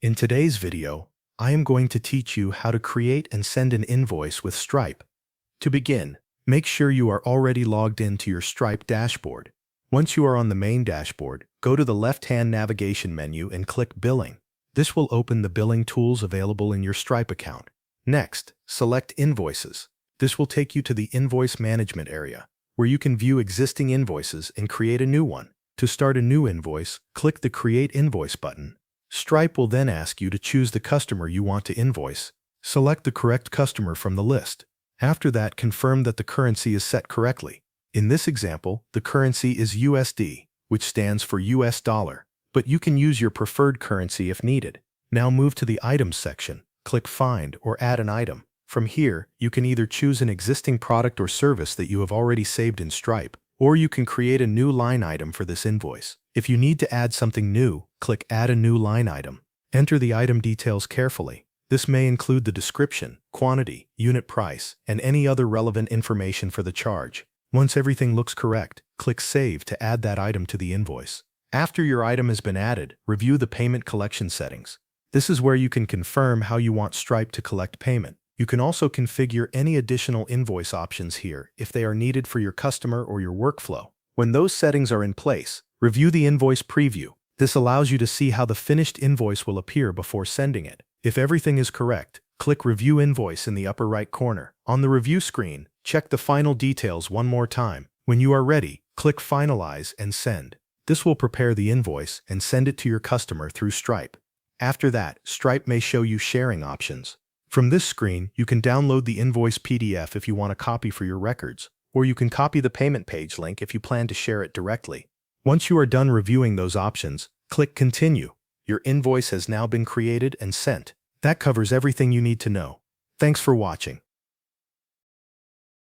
In today's video, I am going to teach you how to create and send an invoice with Stripe. To begin, make sure you are already logged into your Stripe dashboard. Once you are on the main dashboard, go to the left-hand navigation menu and click Billing. This will open the billing tools available in your Stripe account. Next, select Invoices. This will take you to the Invoice Management area, where you can view existing invoices and create a new one. To start a new invoice, click the Create Invoice button. Stripe will then ask you to choose the customer you want to invoice. Select the correct customer from the list. After that, confirm that the currency is set correctly. In this example, the currency is USD, which stands for US dollar, but you can use your preferred currency if needed. Now move to the Items section. Click Find or Add an item. From here, you can either choose an existing product or service that you have already saved in Stripe, or you can create a new line item for this invoice. If you need to add something new, click Add a new line item. Enter the item details carefully. This may include the description, quantity, unit price, and any other relevant information for the charge. Once everything looks correct, click Save to add that item to the invoice. After your item has been added, review the payment collection settings. This is where you can confirm how you want Stripe to collect payment. You can also configure any additional invoice options here if they are needed for your customer or your workflow. When those settings are in place, review the invoice preview. This allows you to see how the finished invoice will appear before sending it. If everything is correct, click Review Invoice in the upper right corner. On the review screen, check the final details one more time. When you are ready, click Finalize and Send. This will prepare the invoice and send it to your customer through Stripe. After that, Stripe may show you sharing options. From this screen, you can download the invoice PDF if you want a copy for your records, or you can copy the payment page link if you plan to share it directly. Once you are done reviewing those options, click Continue. Your invoice has now been created and sent. That covers everything you need to know. Thanks for watching.